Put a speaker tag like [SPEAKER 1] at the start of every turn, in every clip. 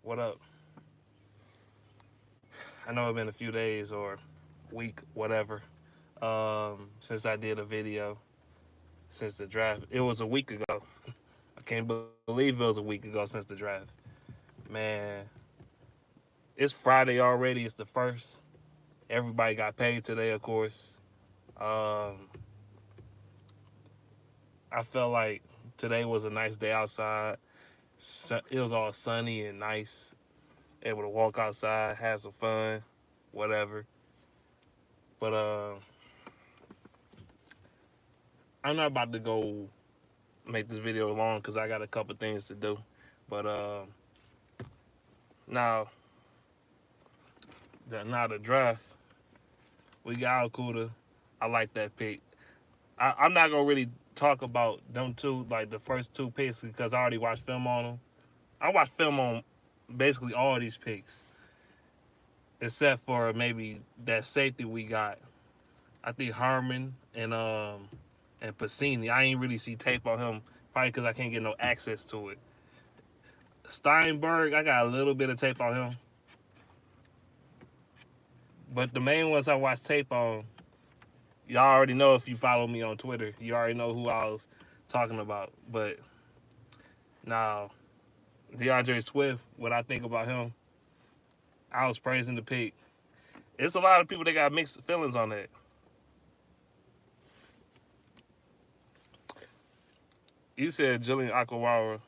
[SPEAKER 1] What up? I know it's been a few days or week, whatever, since I did a video since the draft. It was a week ago. I can't believe it was a week ago since the draft. Man, it's Friday already. It's the first. Everybody got paid today, of course. Um, I felt like today was a nice day outside. It was all sunny and nice. Able to walk outside, have some fun, whatever. But I'm not about to go make this video long because I got a couple things to do. But now, the draft, we got Alcuda. I like that pick. I'm not gonna really talk about them two, like the first two picks, because I already watched film on them. I watched film on basically all these picks, except for maybe that safety we got. I think Harmon and Pacini. I ain't really see tape on him, probably because I can't get no access to it. Steinberg, I got a little bit of tape on him, but the main ones I watched tape on, y'all already know if you follow me on Twitter. You already know who I was talking about. But now, DeAndre Swift, what I think about him, I was praising the pick. It's a lot of people that got mixed feelings on that. You said Julian Akawara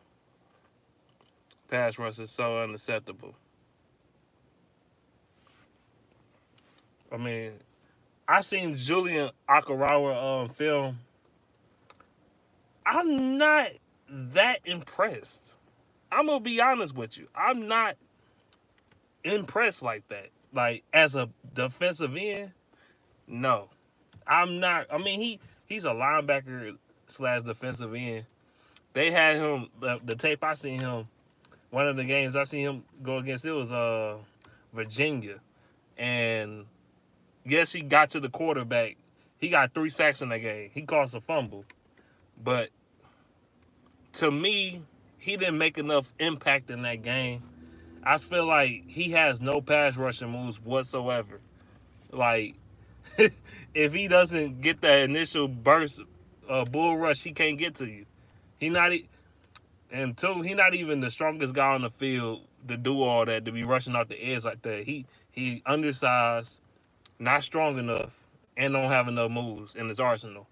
[SPEAKER 1] pass rush is so unacceptable. I mean, I seen Julian Akawara film. I'm not that impressed. I'm gonna be honest with you. I'm not impressed like that. Like as a defensive end, no, I'm not. I mean, he's a linebacker slash defensive end. They had him the tape I seen him. One of the games I seen him go against, it was Virginia, and yes, he got to the quarterback. He got 3 sacks in that game. He caused a fumble, but to me, he didn't make enough impact in that game. I feel like he has no pass rushing moves whatsoever. Like if he doesn't get that initial burst, bull rush, he can't get to you. He not and two, he not even the strongest guy on the field to do all that, to be rushing out the edge like that. He undersized, not strong enough, and don't have enough moves in his arsenal.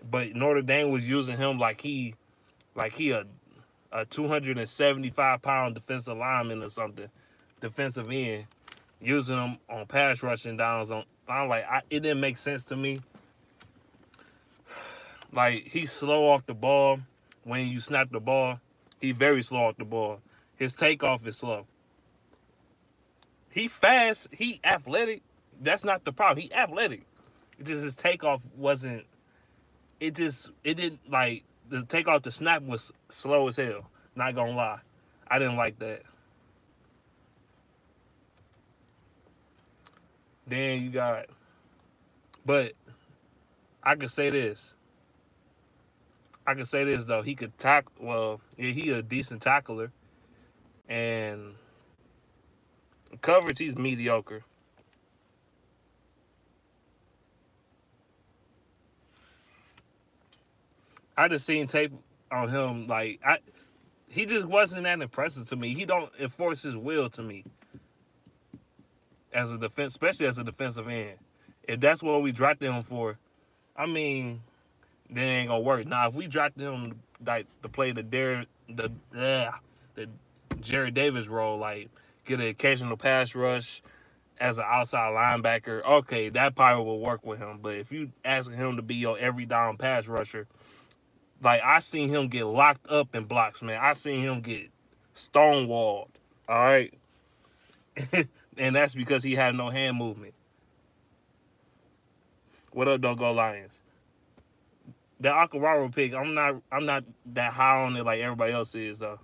[SPEAKER 1] But Notre Dame was using him like he a 275-pound defensive lineman or something, defensive end, using him on pass rushing downs. I'm like, it didn't make sense to me. Like he's slow off the ball when you snap the ball. He's very slow off the ball. His takeoff is slow. He fast. He athletic. That's not the problem. He athletic. It just his takeoff wasn't. It didn't like the takeoff. The snap was slow as hell. Not gonna lie, I didn't like that. Then you got, but I could say this. I could say this though. He could tackle. Well, yeah, he a decent tackler, and coverage he's mediocre. I just seen tape on him. He just wasn't that impressive to me. He don't enforce his will to me as a defense, especially as a defensive end. If that's what we drafted him for, I mean, that ain't gonna work. Now, if we drafted him like to play the Jerry Davis role, like get an occasional pass rush as an outside linebacker, okay, that probably will work with him. But if you asking him to be your every down pass rusher, like I seen him get locked up in blocks, man. I seen him get stonewalled. All right, and that's because he had no hand movement. What up, don't go Lions? The Akawara pick, I'm not that high on it like everybody else is though.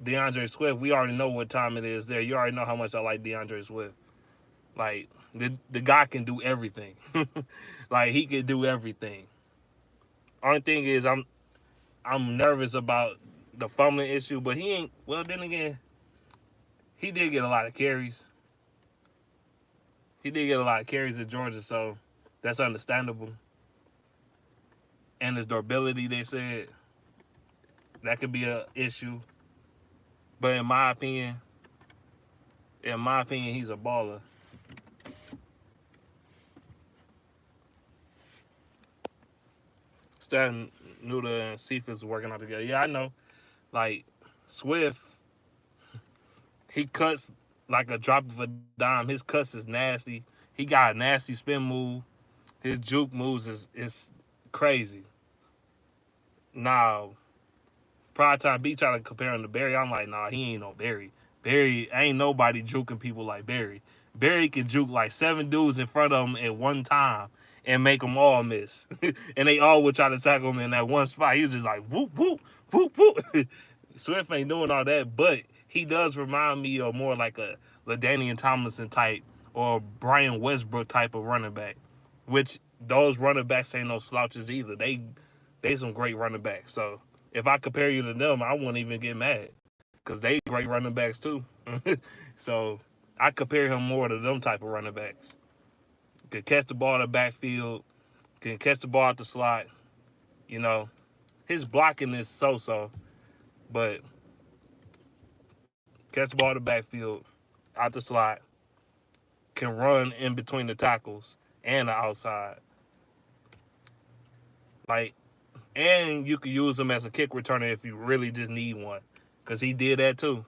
[SPEAKER 1] DeAndre Swift, we already know what time it is there. You already know how much I like DeAndre Swift. Like the guy can do everything. Like he can do everything. Only thing is I'm nervous about the fumbling issue, but he ain't. Well, then again, he did get a lot of carries. He did get a lot of carries at Georgia, so that's understandable. And his durability, they said, that could be a issue. But in my opinion, he's a baller. Stan Nuda and Cephas working out together. Yeah, I know. Like Swift, he cuts like a drop of a dime. His cuts is nasty. He got a nasty spin move. His juke moves is crazy. Now, Prime Time B trying to compare him to Barry. I'm like, nah, he ain't no Barry. Barry ain't nobody juking people like Barry. Barry can juke like 7 dudes in front of him at one time and make them all miss. And they all would try to tackle him in that one spot. He was just like, whoop, whoop, whoop, whoop. Swift ain't doing all that, but he does remind me of more like a LaDainian Tomlinson type or Brian Westbrook type of running back, which those running backs ain't no slouches either. They some great running backs. So if I compare you to them, I wouldn't even get mad because they great running backs too. So I compare him more to them type of running backs. Can catch the ball in the backfield, can catch the ball out the slot. You know, his blocking is so-so, but catch the ball in the backfield, out the slot, can run in between the tackles and the outside. Like, and you could use him as a kick returner if you really just need one, cause he did that too.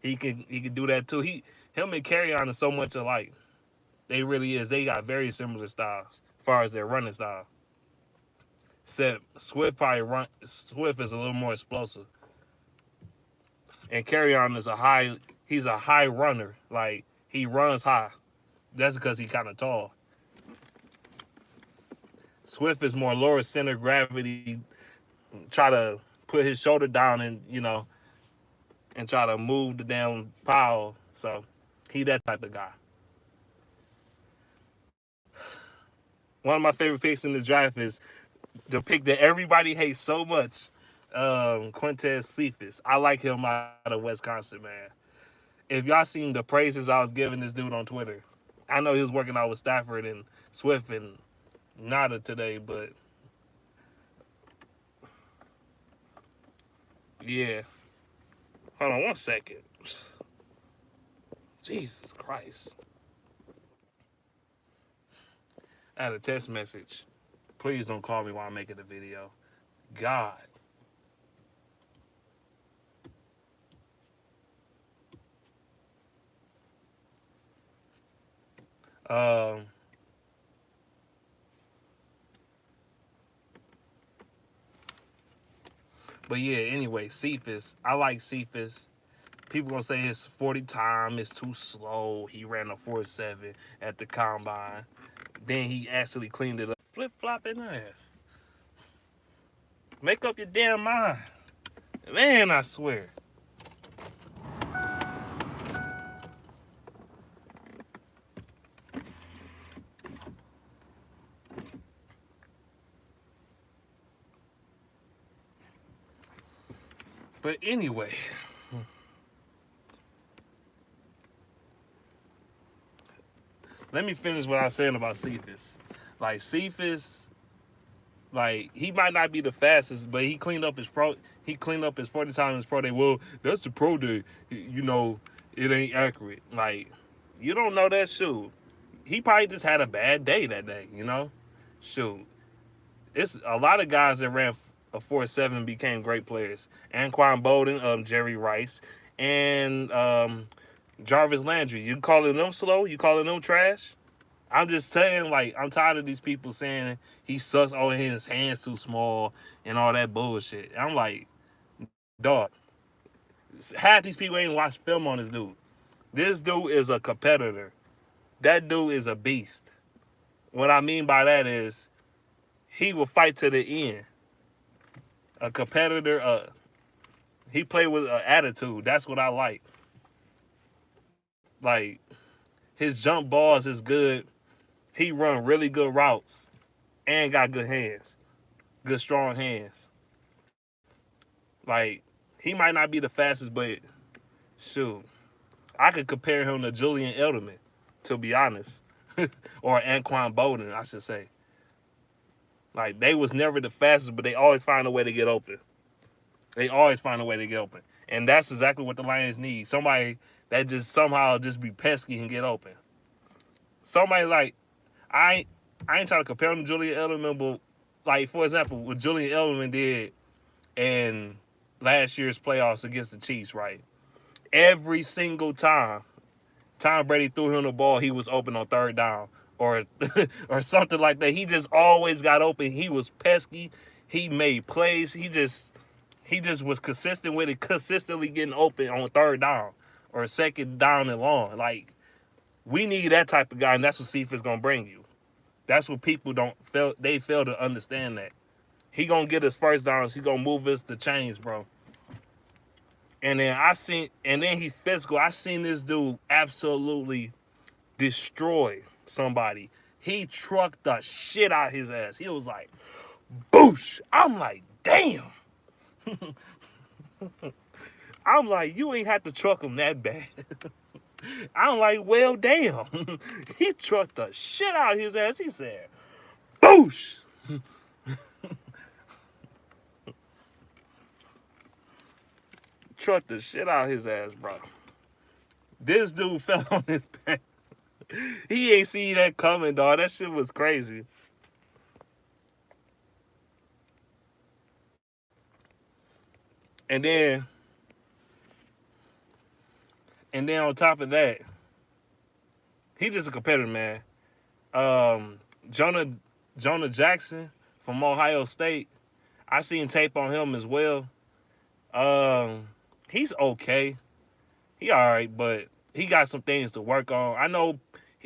[SPEAKER 1] he can do that too. Him and Carrion are so much alike. They really is. They got very similar styles as far as their running style. Except Swift is a little more explosive, and Carrion is a high. He's a high runner. Like he runs high. That's because he's kind of tall. Swift is more lower center gravity. Try to put his shoulder down and try to move the damn pile. So he that type of guy. One of my favorite picks in this draft is the pick that everybody hates so much, Quintez Cephas. I like him out of Wisconsin, man. If y'all seen the praises I was giving this dude on Twitter, I know he was working out with Stafford and Swift and Nada today, but yeah. Hold on one second. Jesus Christ. I had a text message. Please don't call me while I'm making the video. God. Um, but yeah, anyway, Cephas. I like Cephas. People gonna say his 40 time is too slow. He ran a 4.7 at the combine. Then he actually cleaned it up. Flip flopping ass. Make up your damn mind. Man, I swear. But anyway, let me finish what I was saying about Cephas. Like Cephas, like he might not be the fastest, but he cleaned up his pro. He cleaned up his 40 time in his pro day. Well, that's the pro day. You know, it ain't accurate. Like you don't know that. Shoot, he probably just had a bad day that day. You know, shoot. It's a lot of guys that ran a 4.7 became great players. Anquan Bolden, Jerry Rice, and Jarvis Landry. You calling them slow? You calling them trash? I'm just saying, like, I'm tired of these people saying he sucks. Oh, his hands too small and all that bullshit. I'm like, dog. Half these people ain't watched film on this dude. This dude is a competitor. That dude is a beast. What I mean by that is he will fight to the end. A competitor, he played with an attitude. That's what I like. Like his jump balls is good. He run really good routes and got good hands, good strong hands. Like he might not be the fastest, but shoot, I could compare him to Julian Edelman, to be honest, or Anquan Bolden, I should say. Like they was never the fastest, but they always find a way to get open. They always find a way to get open, and that's exactly what the Lions need. Somebody that just somehow just be pesky and get open. Somebody like I, I ain't trying to compare him to Julian Edelman, but like for example, what Julian Edelman did in last year's playoffs against the Chiefs, right? Every single time Tom Brady threw him the ball, he was open on third down or or something like that. He just always got open. He was pesky. He made plays. He just was consistent with it, consistently getting open on third down or second down and long. Like we need that type of guy, and that's what Cephas gonna bring you. That's what people don't fail. They fail to understand that he gonna get his first downs. He gonna move us the chains, bro. And then he's physical. I seen this dude absolutely destroy somebody. He trucked the shit out his ass. He was like, boosh. I'm like, damn. I'm like, you ain't have to truck him that bad. I'm like, well, damn. He trucked the shit out his ass. He said, boosh. Trucked the shit out his ass, bro. This dude fell on his back. He ain't see that coming, dog. That shit was crazy. And then, and then on top of that, he just a competitor, man. Um, Jonah Jonah Jackson from Ohio State. I seen tape on him as well. Um, he's okay. He all right, but he got some things to work on. I know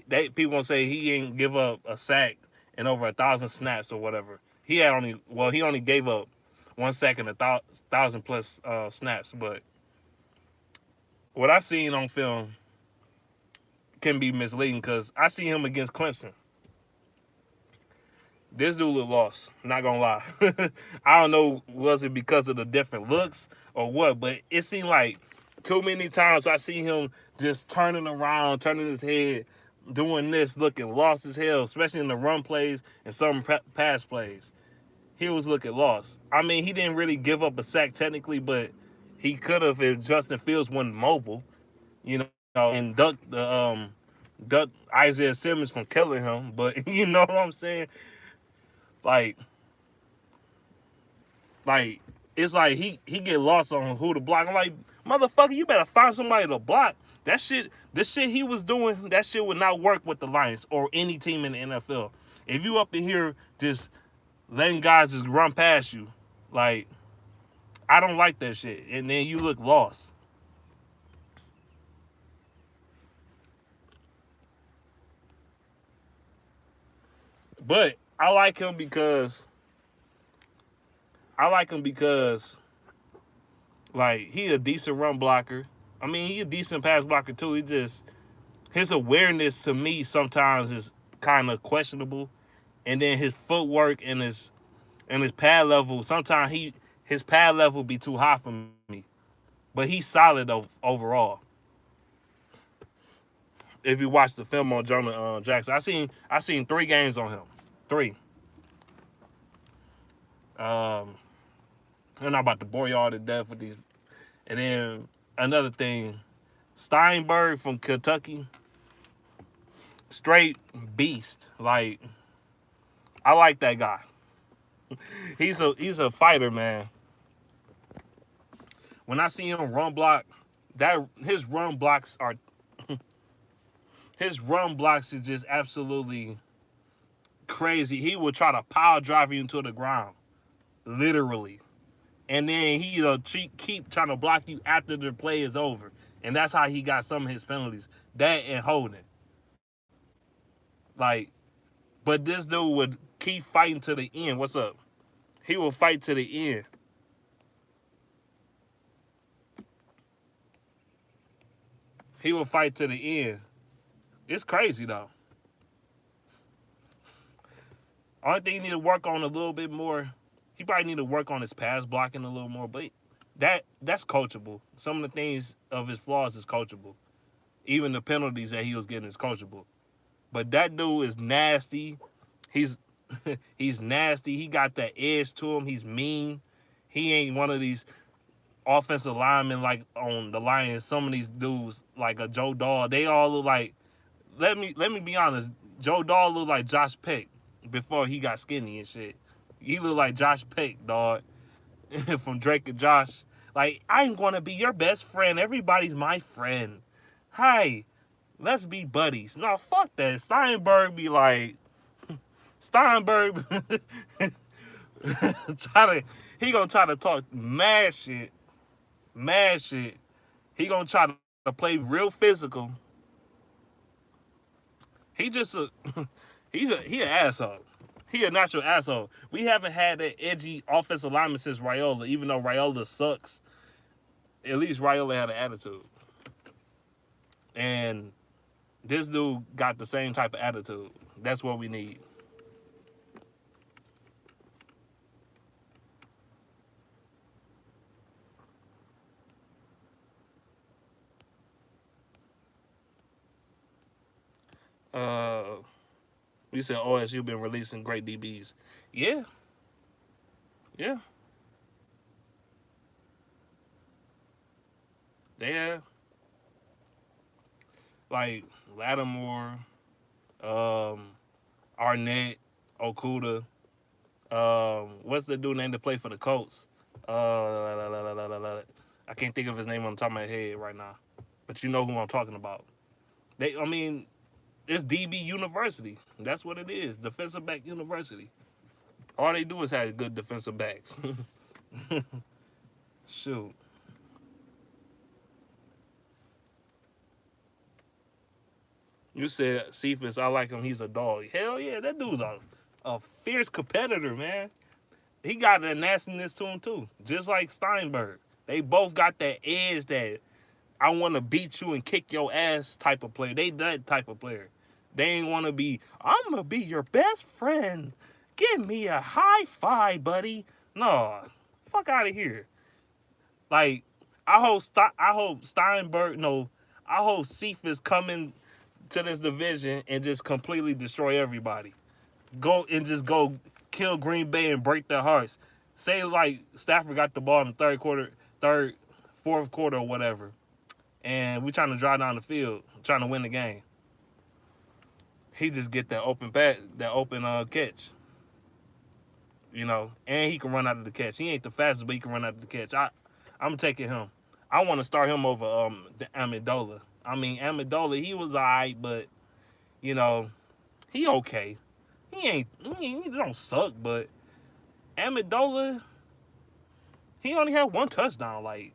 [SPEAKER 1] people gonna say he ain't give up a sack in over 1,000 snaps or whatever. He only gave up 1 sack in 1,000 plus snaps. But what I seen on film can be misleading because I see him against Clemson. This dude look lost. Not gonna lie. I don't know, was it because of the different looks or what, but it seemed like too many times I see him just turning around, turning his head, doing this, looking lost as hell, especially in the run plays and some pass plays. He was looking lost. I mean, he didn't really give up a sack technically, but he could have if Justin Fields wasn't mobile, you know, and duck Isaiah Simmons from killing him. But you know what I'm saying? Like, like it's like he get lost on who to block. I'm like, motherfucker, you better find somebody to block. This shit he was doing, that shit would not work with the Lions or any team in the NFL. If you up in here just letting guys just run past you, like, I don't like that shit. And then you look lost. But I like him because like he a decent run blocker. I mean, he a decent pass blocker too. He just his awareness to me sometimes is kind of questionable, and then his footwork and his pad level. Sometimes his pad level be too high for me, but he's solid overall. If you watch the film on Jonah Jackson, I seen 3 games on him, 3. I'm not about to bore y'all to death with these. And then another thing, Steinberg from Kentucky, straight beast. Like, I like that guy. He's a fighter, man. When I see him run block, that his run blocks is just absolutely crazy. He will try to power drive you into the ground, literally, and then he'll keep trying to block you after the play is over, and that's how he got some of his penalties. That and holding, like, but this dude would keep fighting to the end. What's up? He will fight to the end. He will fight to the end. It's crazy though. Only thing he need to work on a little bit more. He probably need to work on his pass blocking a little more, but that's coachable. Some of the things of his flaws is coachable. Even the penalties that he was getting is coachable. But that dude is nasty. He's he's nasty. He got that edge to him. He's mean. He ain't one of these offensive linemen like on the Lions. Some of these dudes like a Joe Dahl, they all look like. Let me be honest. Joe Dahl looked like Josh Peck before he got skinny and shit. He looked like Josh Peck, dog, from Drake and Josh. Like, I'm gonna be your best friend. Everybody's my friend. Hi, let's be buddies. No, fuck that. Steinberg be like Steinberg he gonna try to talk mad shit. Mad shit. He gonna try to play real physical. He just a he an asshole. He a natural asshole. We haven't had that edgy offensive lineman since Raiola, even though Raiola sucks. At least Raiola had an attitude. And this dude got the same type of attitude. That's what we need. Uh, you said OSU been releasing great DBs. Yeah, yeah. They have like Lattimore, um, Arnett, Okuda. What's the dude name to play for the Colts? I can't think of his name on the top of my head right now, but you know who I'm talking about. I mean, it's DB University. That's what it is. Defensive back university. All they do is have good defensive backs. Shoot. You said Cephas, I like him. He's a dog. Hell yeah, that dude's a fierce competitor, man. He got that nastiness to him too, just like Steinberg. They both got that edge that I want to beat you and kick your ass type of player. They that type of player. They ain't want to be. I'm gonna be your best friend. Give me a high five, buddy. No, fuck out of here. Like I hope Steinberg. No, I hope Cephas coming to this division and just completely destroy everybody. Go kill Green Bay and break their hearts. Say like Stafford got the ball in the fourth quarter or whatever, and we trying to drive down the field, trying to win the game. He just get that open catch, and he can run out of the catch. He ain't the fastest, but he can run out of the catch. I'm taking him. I want to start him over the Amendola. I mean Amendola, he was alright, but you know he okay. He don't suck, but Amendola, he only had one touchdown. Like,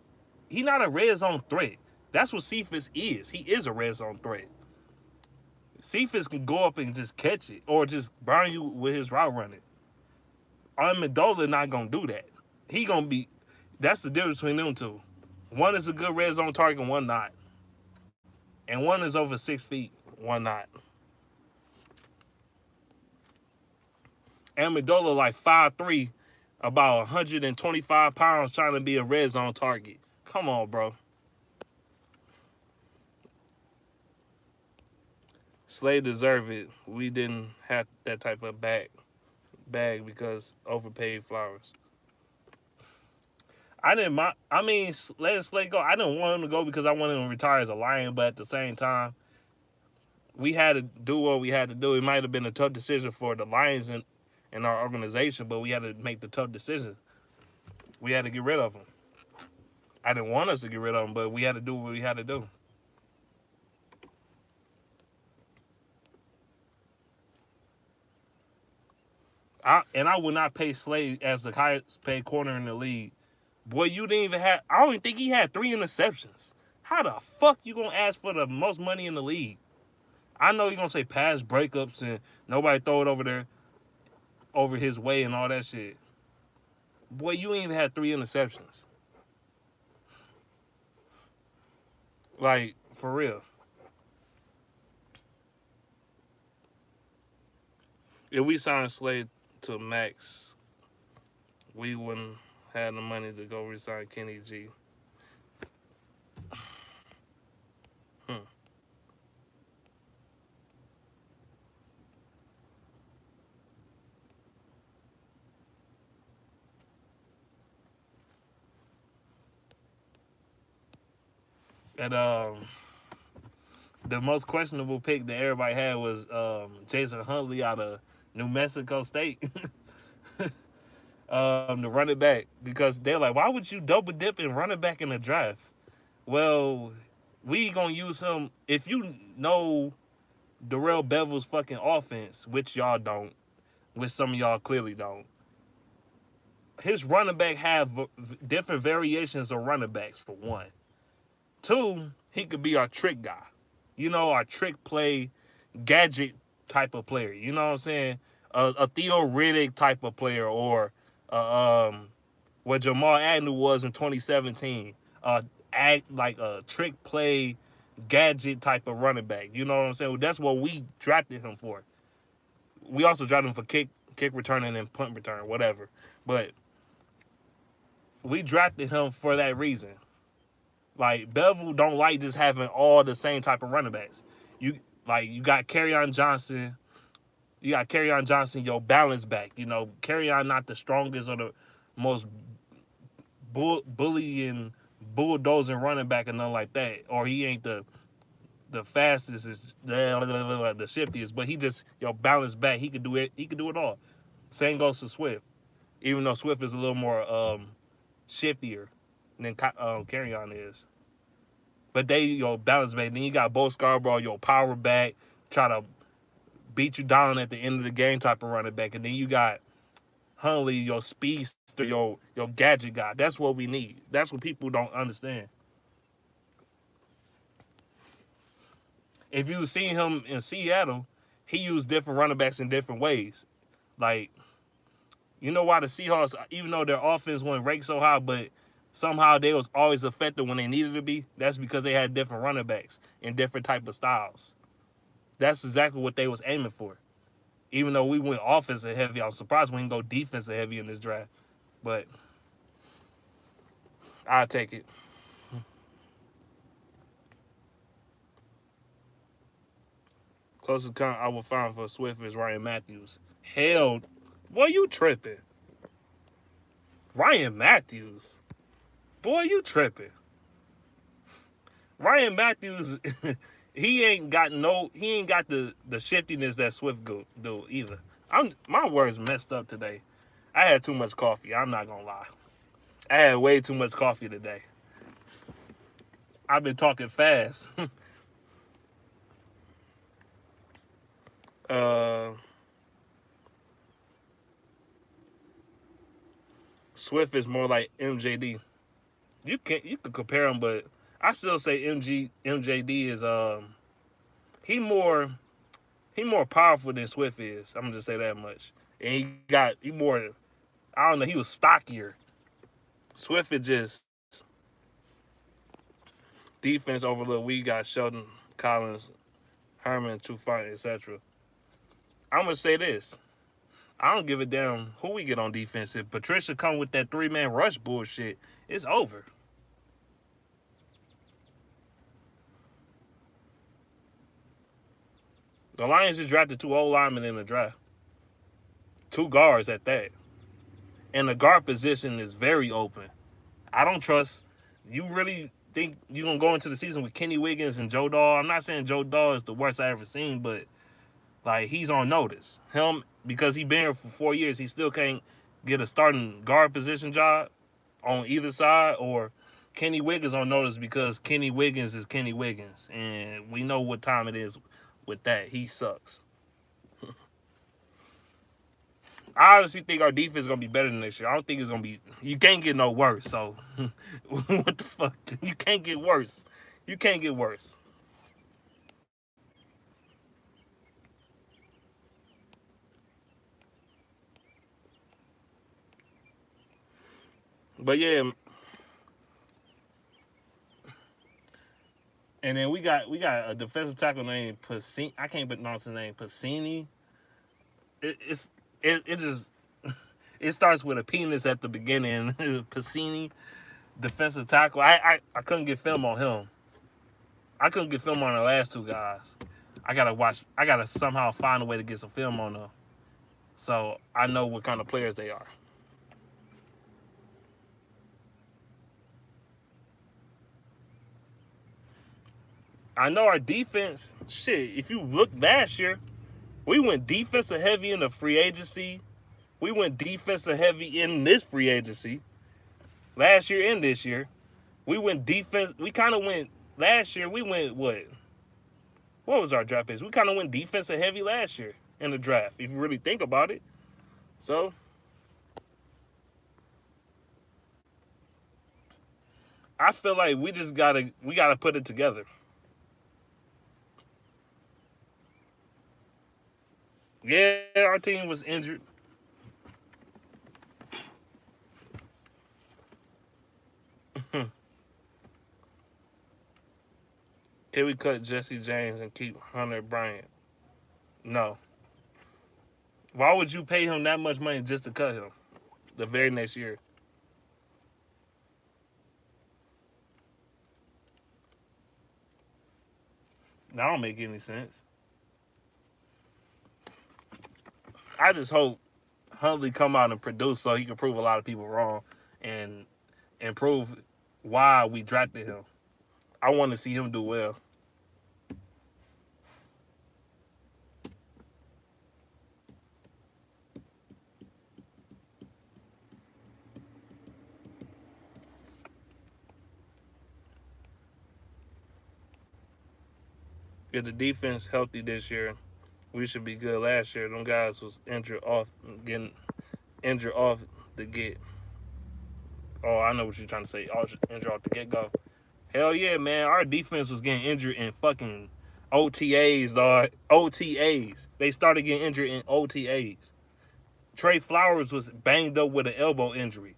[SPEAKER 1] he not a red zone threat. That's what Cephas is. He is a red zone threat. Cephas can go up and just catch it or just burn you with his route running. Amendola not gonna do that. He gonna be. That's the difference between them two. One is a good red zone target, and one not. And one is over 6 feet, one not. Amendola like 5'3", about 125 pounds, trying to be a red zone target. Come on, bro. Slay deserve it. We didn't have that type of bag because overpaid Flowers. I didn't mind. I mean, letting Slay go. I didn't want him to go because I wanted him to retire as a Lion, but at the same time, we had to do what we had to do. It might have been a tough decision for the Lions in our organization, but we had to make the tough decision. We had to get rid of him. I didn't want us to get rid of him, but we had to do what we had to do. I would not pay Slay as the highest paid corner in the league. Boy, you didn't even have. I don't even think he had 3 interceptions. How the fuck you gonna ask for the most money in the league? I know you're gonna say pass breakups and nobody throw it over there, over his way and all that shit. Boy, you ain't even had 3 interceptions. Like, for real. If we signed Slade to max, we wouldn't have the money to go resign Kenny G. Hmm. And the most questionable pick that everybody had was Jason Huntley out of New Mexico State. The running back, because they're like, why would you double dip and running back in the draft? Well, we gonna use him. If you know Darrell Bevel's fucking offense, which y'all don't, which some of y'all clearly don't, his running back have different variations of running backs, for one. Two, he could be our trick guy. You know, our trick play, gadget type of player. You know what I'm saying? A Theo Riddick type of player, or what Jamal Agnew was in 2017. Act like a trick play, gadget type of running back. You know what I'm saying? That's what we drafted him for. We also drafted him for kick returning and punt return, whatever. But we drafted him for that reason. Like, Bevel don't like just having all the same type of running backs. You got Kerryon Johnson. You got Kerryon Johnson, your balance back. You know, Kerryon not the strongest or the most bullying, bulldozing running back or nothing like that. Or he ain't the fastest, the shiftiest, but he just your balance back. He could do it. He could do it all. Same goes to Swift, even though Swift is a little more shiftier than Kerryon is. But they your balance back. Then you got Bo Scarborough, your power back, try to beat you down at the end of the game type of running back. And then you got Huntley, your speedster, your gadget guy. That's what we need. That's what people don't understand. If you seen him in Seattle, he used different running backs in different ways. Like, you know why the Seahawks, even though their offense went ranked so high, but somehow they was always effective when they needed to be? That's because they had different running backs in different type of styles. That's exactly what they was aiming for. Even though we went offensive heavy, I was surprised we didn't go defensive heavy in this draft. But I'll take it. Closest count I will find for Swift is Ryan Matthews. Hell, boy, you tripping. Ryan Matthews. Boy, you tripping. Ryan Matthews, he ain't got the shiftiness that Swift do either. My words messed up today. I had too much coffee. I'm not gonna lie. I had way too much coffee today. I've been talking fast. uh, Swift is more like MJD. You could compare them, but I still say MJD is he more he more powerful than Swift is. I'm gonna just say that much. And he more, I don't know, he was stockier. Swift is just defense overload. We got Sheldon Collins, Herman, Trufant, etc. I'm gonna say this. I don't give a damn who we get on defense. If Patricia come with that 3-man rush bullshit, it's over. The Lions just drafted 2 old linemen in the draft. 2 guards at that. And the guard position is very open. I don't trust. You really think you're going to go into the season with Kenny Wiggins and Joe Dahl? I'm not saying Joe Dahl is the worst I ever seen, but like, he's on notice. Him, because he been here for 4 years, he still can't get a starting guard position job on either side. Or Kenny Wiggins on notice because Kenny Wiggins is Kenny Wiggins. And we know what time it is with that. He sucks. I honestly think our defense is gonna be better than next year. I don't think it's gonna be. You can't get no worse. So, what the fuck? You can't get worse. You can't get worse. But yeah, and then we got a defensive tackle named Pacini. I can't pronounce his name. Pacini. It's it just it starts with a penis at the beginning. Pacini, defensive tackle. I couldn't get film on him. I couldn't get film on the last 2 guys. I gotta watch. I gotta somehow find a way to get some film on them, so I know what kind of players they are. I know our defense, shit, if you look last year, we went defensive heavy in the free agency. We went defensive heavy in this free agency. Last year and this year. We went defense. We kind of went, last year, we went what? What was our draft pick? We kind of went defensive heavy last year in the draft, if you really think about it. So, I feel like we gotta put it together. Yeah, our team was injured. Can we cut Jesse James and keep Hunter Bryant? No. Why would you pay him that much money just to cut him the very next year? That don't make any sense. I just hope Huntley come out and produce so he can prove a lot of people wrong and prove why we drafted him. I want to see him do well. If the defense healthy this year, we should be good. Last year, them guys was getting injured off the get. Oh, I know what you're trying to say. Injured off the get go. Hell yeah, man. Our defense was getting injured in fucking OTAs, dog. OTAs. They started getting injured in OTAs. Trey Flowers was banged up with an elbow injury.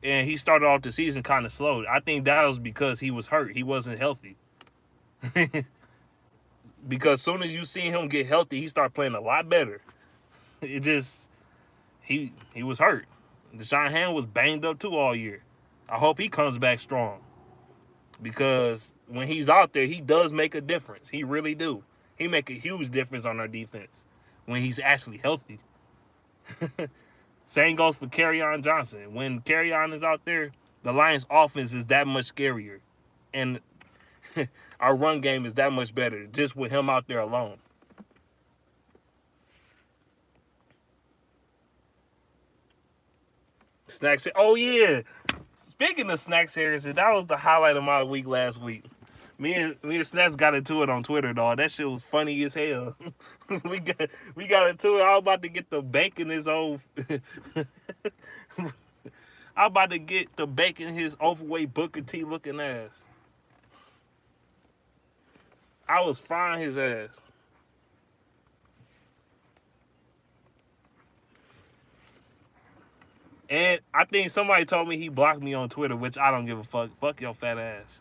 [SPEAKER 1] And he started off the season kind of slow. I think that was because he was hurt. He wasn't healthy. Because as soon as you see him get healthy, he started playing a lot better. It just he was hurt. Deshaun Hand was banged up too all year. I hope he comes back strong. Because when he's out there, he does make a difference. He really do. He make a huge difference on our defense when he's actually healthy. Same goes for Kerryon Johnson. When Kerryon is out there, the Lions' offense is that much scarier, and our run game is that much better just with him out there alone. Snacks. Oh yeah. Speaking of Snacks Harrison, that was the highlight of my week last week. Me and Snacks got into it on Twitter, dog. That shit was funny as hell. we got into it. I was about to get the bacon his old. I'm about to get the bacon his overweight Booker T looking ass. I was frying his ass. And I think somebody told me he blocked me on Twitter, which I don't give a fuck. Fuck your fat ass.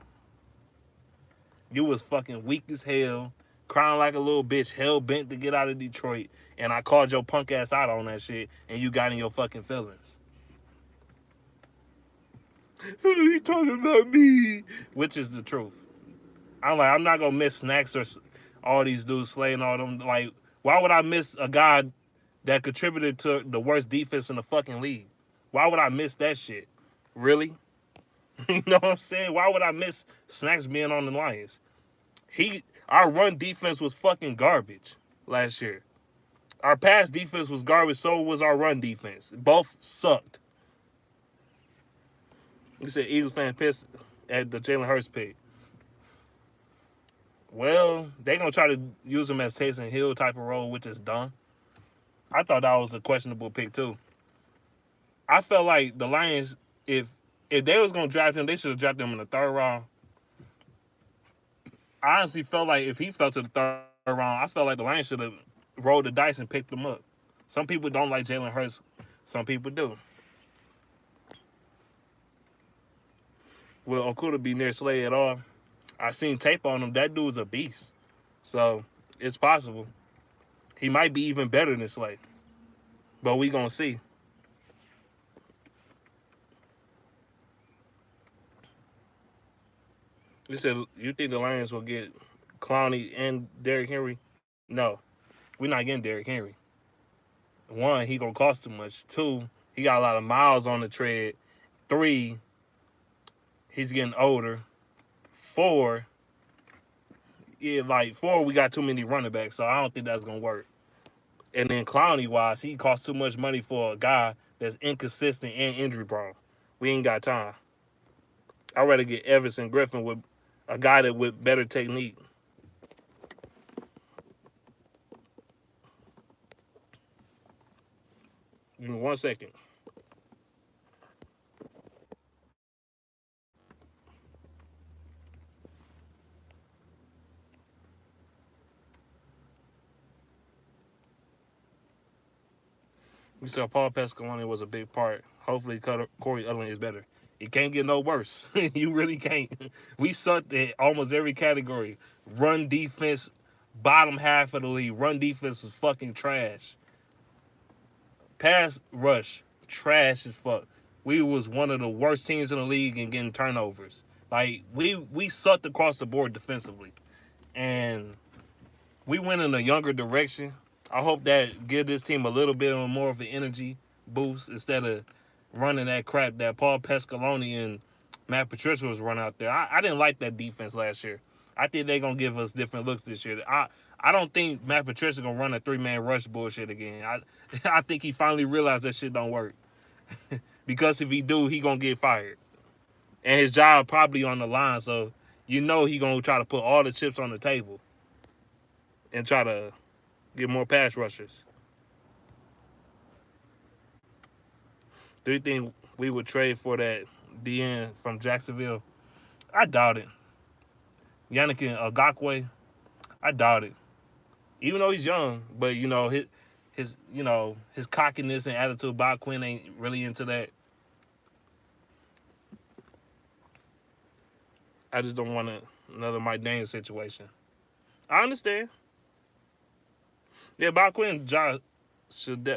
[SPEAKER 1] You was fucking weak as hell, crying like a little bitch, hell bent to get out of Detroit, and I called your punk ass out on that shit, and you got in your fucking feelings. You talking about me? Which is the truth. I'm like, I'm not gonna miss Snacks or all these dudes slaying all them. Like, why would I miss a guy that contributed to the worst defense in the fucking league? Why would I miss that shit? Really? You know what I'm saying? Why would I miss Snacks being on the Lions? Our run defense was fucking garbage last year. Our pass defense was garbage, so was our run defense. Both sucked. You said Eagles fan pissed at the Jalen Hurts pick. Well, they gonna try to use him as Taysom Hill type of role, which is dumb. I thought that was a questionable pick too. I felt like the Lions, if they was gonna draft him, they should have drafted him in the third round. I honestly felt like if he fell to the third round, I felt like the Lions should have rolled the dice and picked him up. Some people don't like Jalen Hurts. Some people do. Will Okuda be near Slay at all? I seen tape on him. That dude's a beast. So it's possible. He might be even better than Slay. But we gonna see. You said you think the Lions will get Clowney and Derrick Henry? No, we're not getting Derrick Henry. One, he gonna cost too much. Two, he got a lot of miles on the tread. Three, he's getting older. Four, Yeah, like four, we got too many running backs, so I don't think that's gonna work. And then Clowney wise, he costs too much money for a guy that's inconsistent and injury prone. We ain't got time. I'd rather get Everson Griffin with a guy that with better technique. Give me 1 second. We saw Paul Pasqualoni was a big part. Hopefully, Corey Utland is better. It can't get no worse. You really can't. We sucked at almost every category. Run defense, bottom half of the league. Run defense was fucking trash. Pass rush, trash as fuck. We was one of the worst teams in the league in getting turnovers. Like we sucked across the board defensively, and we went in a younger direction. I hope that give this team a little bit more of an energy boost instead of running that crap that Paul Pasqualoni and Matt Patricia was running out there. I didn't like that defense last year. I think they're gonna give us different looks this year. I don't think Matt Patricia gonna run a 3-man rush bullshit again. I think he finally realized that shit don't work. Because if he do, he gonna get fired. And his job probably on the line, so you know he gonna try to put all the chips on the table and try to get more pass rushers. Do you think we would trade for that DN from Jacksonville? I doubt it. Yannick Ngakwe, I doubt it. Even though he's young, but his cockiness and attitude. Bob Quinn ain't really into that. I just don't want another Mike Daniels situation. I understand. Yeah, Bob Quinn job should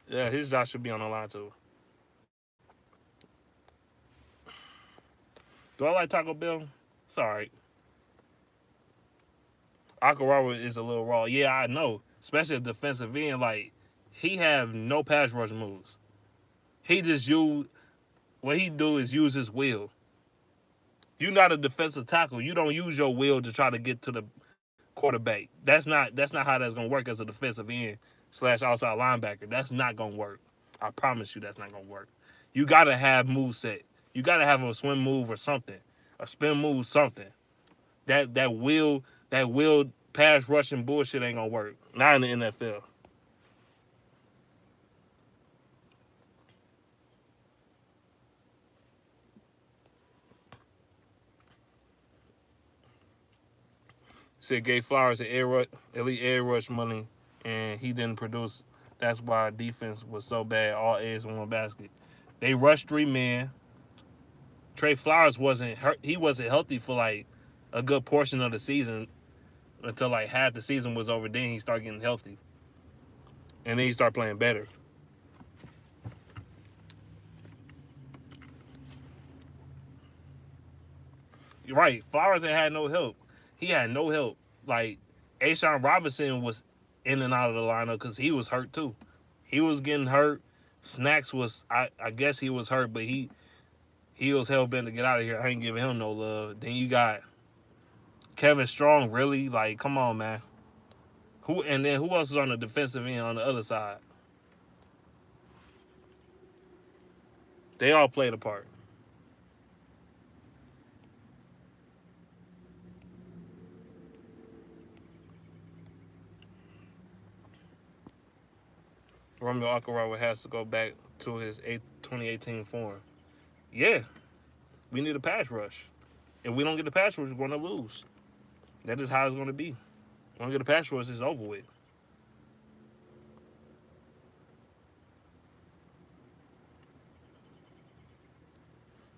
[SPEAKER 1] yeah, his job should be on the line too. Do I like Taco Bell? It's alright. Akarawa is a little raw. Yeah, I know. Especially a defensive end, like he have no pass rush moves. He just use what he do is use his will. You're not a defensive tackle. You don't use your will to try to get to the quarterback. That's not how that's gonna work as a defensive end slash outside linebacker. That's not gonna work. I promise you that's not gonna work. You gotta have move set. You gotta have a swim move or something. A spin move, something. That will pass rushing bullshit ain't gonna work. Not in the NFL. Said gave Flowers an elite air rush money, and he didn't produce. That's why our defense was so bad. All eggs in one basket. They rushed 3 men. Trey Flowers wasn't hurt. He wasn't healthy for like a good portion of the season until like half the season was over. Then he started getting healthy, and then he started playing better. You're right. Flowers had no help. He had no help. Like Ashawn Robinson was in and out of the lineup because he was hurt too. He was getting hurt. Snacks was I guess he was hurt, but he was hell bent to get out of here. I ain't giving him no love. Then you got Kevin Strong, really? Like, come on, man. Who else is on the defensive end on the other side? They all played a part. Romeo Akarawa has to go back to his 2018 form. Yeah, we need a pass rush. If we don't get the pass rush, we're going to lose. That is how it's going to be. We don't get the pass rush, it's over with.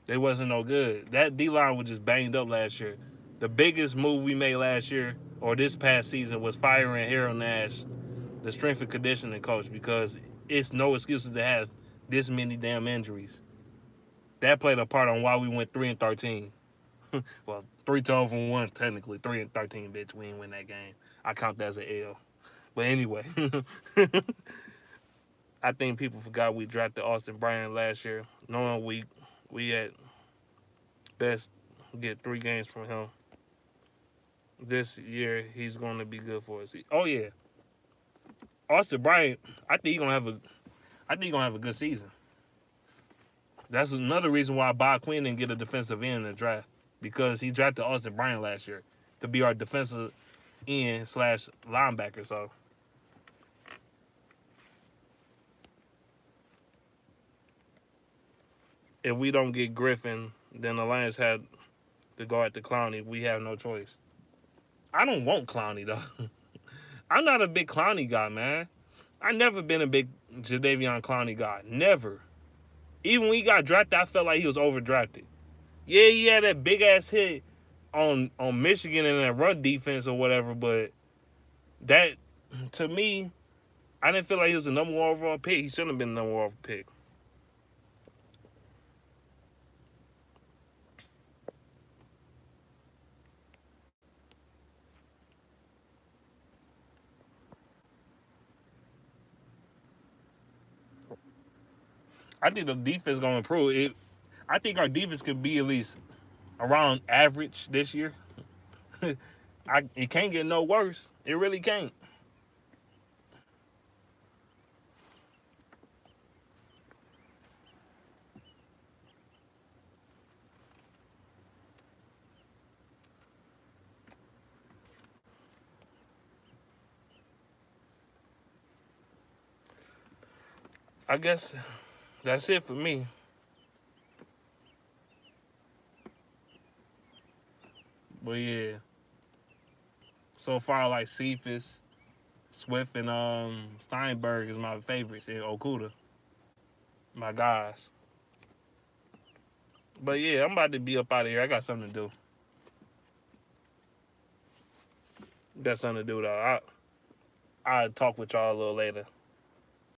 [SPEAKER 1] They wasn't no good. That D line was just banged up last year. The biggest move we made last year or this past season was firing Harold Nash, the strength and conditioning coach, because it's no excuses to have this many damn injuries. That played a part on why we went 3-13. Well, 3-12-1 technically, 3-13, bitch. We didn't win that game. I count that as an L. But anyway, I think people forgot we drafted Austin Bryant last year, knowing we at best get 3 games from him. this year he's going to be good for us. Oh yeah, Austin Bryant. I think he's gonna have a good season. That's another reason why Bob Quinn didn't get a defensive end in the draft because he drafted Austin Bryant last year to be our defensive end slash linebacker. So if we don't get Griffin, then the Lions had to go at the Clowney. We have no choice. I don't want Clowney though. I'm not a big Clowney guy, man. I never been a big Jadeveon Clowney guy. Never. Even when he got drafted, I felt like he was overdrafted. Yeah, he had that big ass hit on Michigan in that run defense or whatever, but that to me, I didn't feel like he was the number one overall pick. He shouldn't have been the number one overall pick. I think the defense gonna improve. I think our defense could be at least around average this year. It can't get no worse. It really can't. I guess that's it for me. But yeah, so far like Cephas, Swift, and Steinberg is my favorites, and Okuda, my guys. But yeah, I'm about to be up out of here. I got something to do. Got something to do though. I'll talk with y'all a little later.